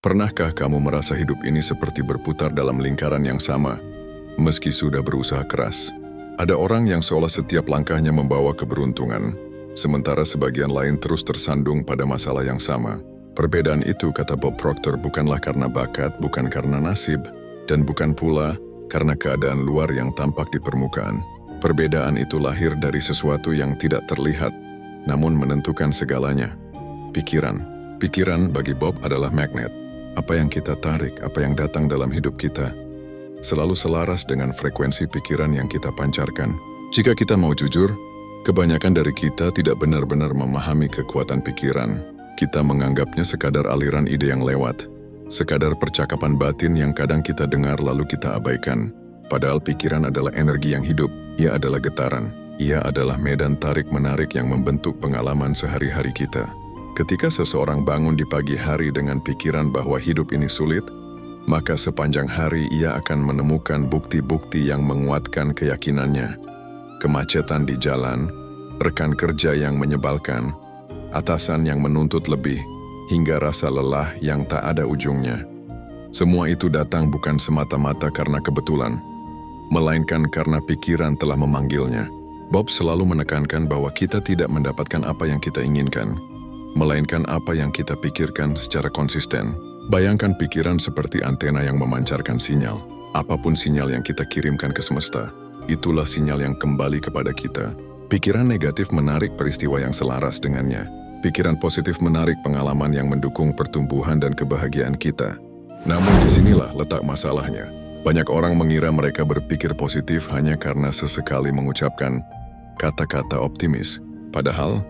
Pernahkah kamu merasa hidup ini seperti berputar dalam lingkaran yang sama, meski sudah berusaha keras? Ada orang yang seolah setiap langkahnya membawa keberuntungan, sementara sebagian lain terus tersandung pada masalah yang sama. Perbedaan itu, kata Bob Proctor, bukanlah karena bakat, bukan karena nasib, dan bukan pula karena keadaan luar yang tampak di permukaan. Perbedaan itu lahir dari sesuatu yang tidak terlihat, namun menentukan segalanya. Pikiran. Pikiran bagi Bob adalah magnet. Apa yang kita tarik, apa yang datang dalam hidup kita, selalu selaras dengan frekuensi pikiran yang kita pancarkan. Jika kita mau jujur, kebanyakan dari kita tidak benar-benar memahami kekuatan pikiran. Kita menganggapnya sekadar aliran ide yang lewat, sekadar percakapan batin yang kadang kita dengar lalu kita abaikan. Padahal pikiran adalah energi yang hidup, ia adalah getaran, ia adalah medan tarik-menarik yang membentuk pengalaman sehari-hari kita. Ketika seseorang bangun di pagi hari dengan pikiran bahwa hidup ini sulit, maka sepanjang hari ia akan menemukan bukti-bukti yang menguatkan keyakinannya. Kemacetan di jalan, rekan kerja yang menyebalkan, atasan yang menuntut lebih, hingga rasa lelah yang tak ada ujungnya. Semua itu datang bukan semata-mata karena kebetulan, melainkan karena pikiran telah memanggilnya. Bob selalu menekankan bahwa kita tidak mendapatkan apa yang kita inginkan, melainkan apa yang kita pikirkan secara konsisten. Bayangkan pikiran seperti antena yang memancarkan sinyal. Apapun sinyal yang kita kirimkan ke semesta, itulah sinyal yang kembali kepada kita. Pikiran negatif menarik peristiwa yang selaras dengannya. Pikiran positif menarik pengalaman yang mendukung pertumbuhan dan kebahagiaan kita. Namun disinilah letak masalahnya. Banyak orang mengira mereka berpikir positif hanya karena sesekali mengucapkan kata-kata optimis. Padahal,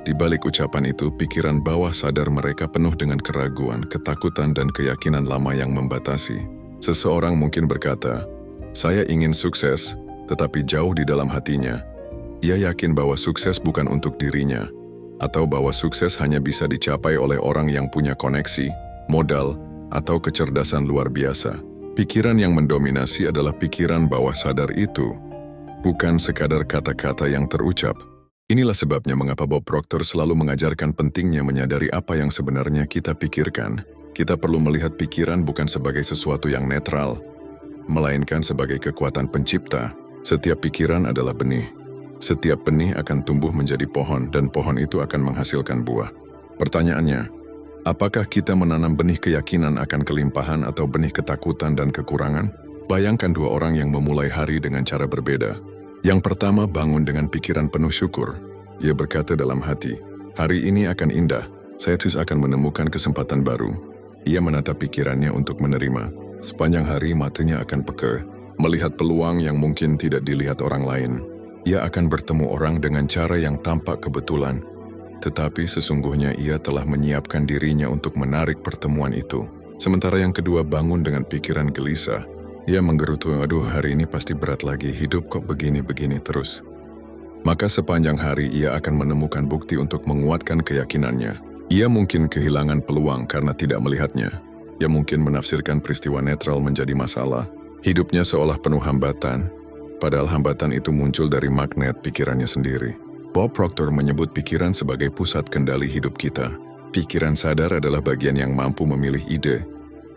di balik ucapan itu, pikiran bawah sadar mereka penuh dengan keraguan, ketakutan, dan keyakinan lama yang membatasi. Seseorang mungkin berkata, "Saya ingin sukses," tetapi jauh di dalam hatinya, ia yakin bahwa sukses bukan untuk dirinya, atau bahwa sukses hanya bisa dicapai oleh orang yang punya koneksi, modal, atau kecerdasan luar biasa. Pikiran yang mendominasi adalah pikiran bawah sadar itu, bukan sekadar kata-kata yang terucap. Inilah sebabnya mengapa Bob Proctor selalu mengajarkan pentingnya menyadari apa yang sebenarnya kita pikirkan. Kita perlu melihat pikiran bukan sebagai sesuatu yang netral, melainkan sebagai kekuatan pencipta. Setiap pikiran adalah benih. Setiap benih akan tumbuh menjadi pohon, dan pohon itu akan menghasilkan buah. Pertanyaannya, apakah kita menanam benih keyakinan akan kelimpahan atau benih ketakutan dan kekurangan? Bayangkan dua orang yang memulai hari dengan cara berbeda. Yang pertama bangun dengan pikiran penuh syukur. Ia berkata dalam hati, "Hari ini akan indah, saya terus akan menemukan kesempatan baru." Ia menata pikirannya untuk menerima. Sepanjang hari matanya akan peka, melihat peluang yang mungkin tidak dilihat orang lain. Ia akan bertemu orang dengan cara yang tampak kebetulan, tetapi sesungguhnya ia telah menyiapkan dirinya untuk menarik pertemuan itu. Sementara yang kedua bangun dengan pikiran gelisah. Ia menggerutu, "Aduh, hari ini pasti berat lagi, hidup kok begini-begini terus." Maka sepanjang hari ia akan menemukan bukti untuk menguatkan keyakinannya. Ia mungkin kehilangan peluang karena tidak melihatnya. Ia mungkin menafsirkan peristiwa netral menjadi masalah. Hidupnya seolah penuh hambatan, padahal hambatan itu muncul dari magnet pikirannya sendiri. Bob Proctor menyebut pikiran sebagai pusat kendali hidup kita. Pikiran sadar adalah bagian yang mampu memilih ide,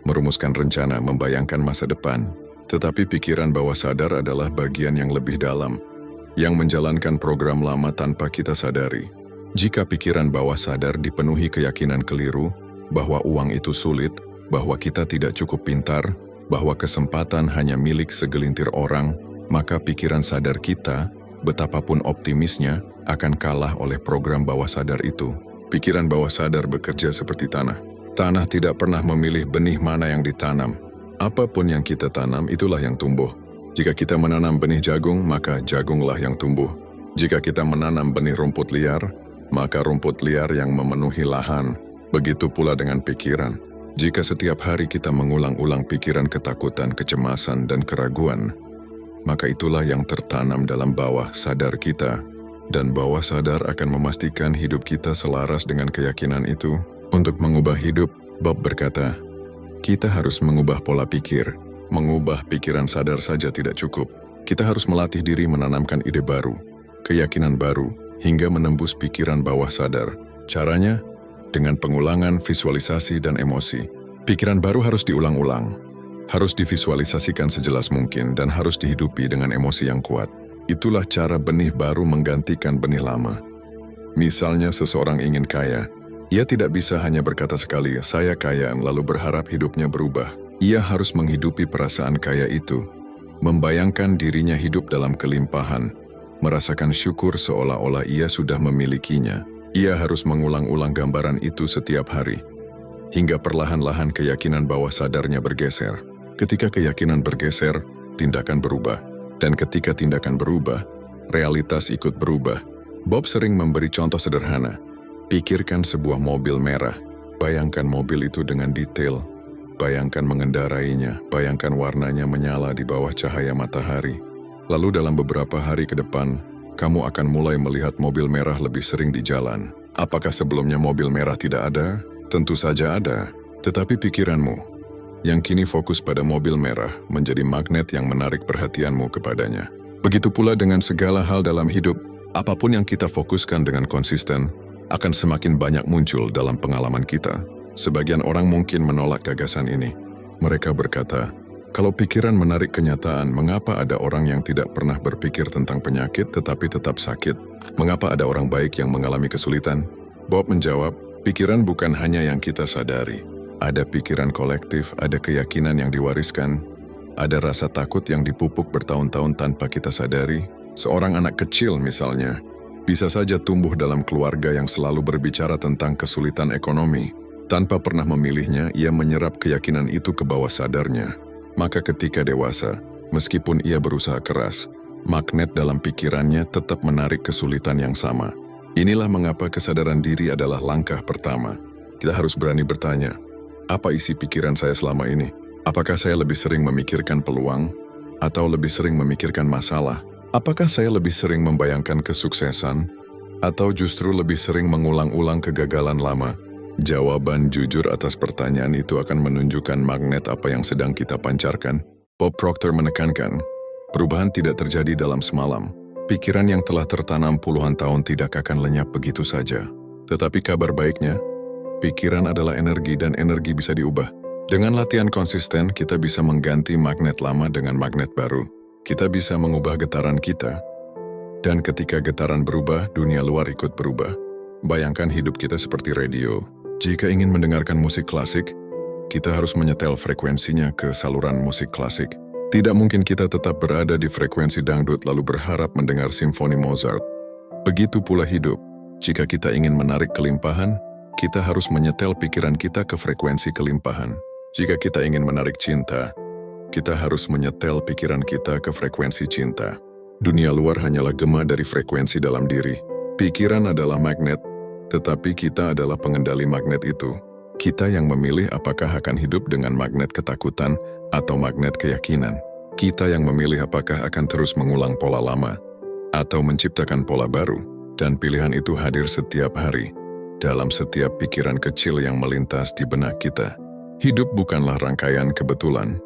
merumuskan rencana, membayangkan masa depan. Tetapi pikiran bawah sadar adalah bagian yang lebih dalam, yang menjalankan program lama tanpa kita sadari. Jika pikiran bawah sadar dipenuhi keyakinan keliru, bahwa uang itu sulit, bahwa kita tidak cukup pintar, bahwa kesempatan hanya milik segelintir orang, maka pikiran sadar kita, betapapun optimisnya, akan kalah oleh program bawah sadar itu. Pikiran bawah sadar bekerja seperti tanah. Tanah tidak pernah memilih benih mana yang ditanam. Apapun yang kita tanam, itulah yang tumbuh. Jika kita menanam benih jagung, maka jagunglah yang tumbuh. Jika kita menanam benih rumput liar, maka rumput liar yang memenuhi lahan. Begitu pula dengan pikiran. Jika setiap hari kita mengulang-ulang pikiran ketakutan, kecemasan, dan keraguan, maka itulah yang tertanam dalam bawah sadar kita. Dan bawah sadar akan memastikan hidup kita selaras dengan keyakinan itu. Untuk mengubah hidup, Bob berkata, kita harus mengubah pola pikir. Mengubah pikiran sadar saja tidak cukup. Kita harus melatih diri menanamkan ide baru, keyakinan baru, hingga menembus pikiran bawah sadar. Caranya, dengan pengulangan visualisasi dan emosi. Pikiran baru harus diulang-ulang, harus divisualisasikan sejelas mungkin, dan harus dihidupi dengan emosi yang kuat. Itulah cara benih baru menggantikan benih lama. Misalnya seseorang ingin kaya, ia tidak bisa hanya berkata sekali, "Saya kaya," lalu berharap hidupnya berubah. Ia harus menghidupi perasaan kaya itu, membayangkan dirinya hidup dalam kelimpahan, merasakan syukur seolah-olah ia sudah memilikinya. Ia harus mengulang-ulang gambaran itu setiap hari, hingga perlahan-lahan keyakinan bawah sadarnya bergeser. Ketika keyakinan bergeser, tindakan berubah. Dan ketika tindakan berubah, realitas ikut berubah. Bob sering memberi contoh sederhana. Pikirkan sebuah mobil merah. Bayangkan mobil itu dengan detail. Bayangkan mengendarainya. Bayangkan warnanya menyala di bawah cahaya matahari. Lalu dalam beberapa hari ke depan, kamu akan mulai melihat mobil merah lebih sering di jalan. Apakah sebelumnya mobil merah tidak ada? Tentu saja ada. Tetapi pikiranmu yang kini fokus pada mobil merah menjadi magnet yang menarik perhatianmu kepadanya. Begitu pula dengan segala hal dalam hidup, apapun yang kita fokuskan dengan konsisten akan semakin banyak muncul dalam pengalaman kita. Sebagian orang mungkin menolak gagasan ini. Mereka berkata, kalau pikiran menarik kenyataan, mengapa ada orang yang tidak pernah berpikir tentang penyakit tetapi tetap sakit? Mengapa ada orang baik yang mengalami kesulitan? Bob menjawab, pikiran bukan hanya yang kita sadari. Ada pikiran kolektif, ada keyakinan yang diwariskan, ada rasa takut yang dipupuk bertahun-tahun tanpa kita sadari. Seorang anak kecil misalnya, bisa saja tumbuh dalam keluarga yang selalu berbicara tentang kesulitan ekonomi. Tanpa pernah memilihnya, ia menyerap keyakinan itu ke bawah sadarnya. Maka ketika dewasa, meskipun ia berusaha keras, magnet dalam pikirannya tetap menarik kesulitan yang sama. Inilah mengapa kesadaran diri adalah langkah pertama. Kita harus berani bertanya, apa isi pikiran saya selama ini? Apakah saya lebih sering memikirkan peluang atau lebih sering memikirkan masalah? Apakah saya lebih sering membayangkan kesuksesan atau justru lebih sering mengulang-ulang kegagalan lama? Jawaban jujur atas pertanyaan itu akan menunjukkan magnet apa yang sedang kita pancarkan. Bob Proctor menekankan, perubahan tidak terjadi dalam semalam. Pikiran yang telah tertanam puluhan tahun tidak akan lenyap begitu saja. Tetapi kabar baiknya, pikiran adalah energi dan energi bisa diubah. Dengan latihan konsisten, kita bisa mengganti magnet lama dengan magnet baru. Kita bisa mengubah getaran kita. Dan ketika getaran berubah, dunia luar ikut berubah. Bayangkan hidup kita seperti radio. Jika ingin mendengarkan musik klasik, kita harus menyetel frekuensinya ke saluran musik klasik. Tidak mungkin kita tetap berada di frekuensi dangdut lalu berharap mendengar simfoni Mozart. Begitu pula hidup. Jika kita ingin menarik kelimpahan, kita harus menyetel pikiran kita ke frekuensi kelimpahan. Jika kita ingin menarik cinta, kita harus menyetel pikiran kita ke frekuensi cinta. Dunia luar hanyalah gema dari frekuensi dalam diri. Pikiran adalah magnet, tetapi kita adalah pengendali magnet itu. Kita yang memilih apakah akan hidup dengan magnet ketakutan atau magnet keyakinan. Kita yang memilih apakah akan terus mengulang pola lama atau menciptakan pola baru. Dan pilihan itu hadir setiap hari, dalam setiap pikiran kecil yang melintas di benak kita. Hidup bukanlah rangkaian kebetulan.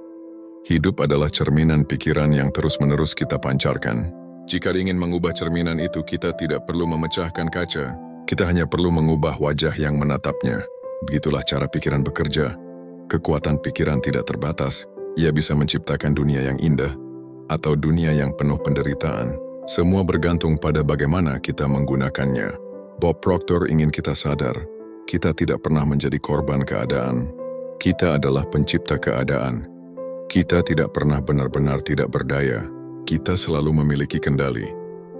Hidup adalah cerminan pikiran yang terus-menerus kita pancarkan. Jika ingin mengubah cerminan itu, kita tidak perlu memecahkan kaca. Kita hanya perlu mengubah wajah yang menatapnya. Begitulah cara pikiran bekerja. Kekuatan pikiran tidak terbatas. Ia bisa menciptakan dunia yang indah atau dunia yang penuh penderitaan. Semua bergantung pada bagaimana kita menggunakannya. Bob Proctor ingin kita sadar, kita tidak pernah menjadi korban keadaan. Kita adalah pencipta keadaan. Kita tidak pernah benar-benar tidak berdaya. Kita selalu memiliki kendali.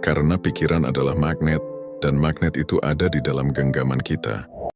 Karena pikiran adalah magnet, dan magnet itu ada di dalam genggaman kita.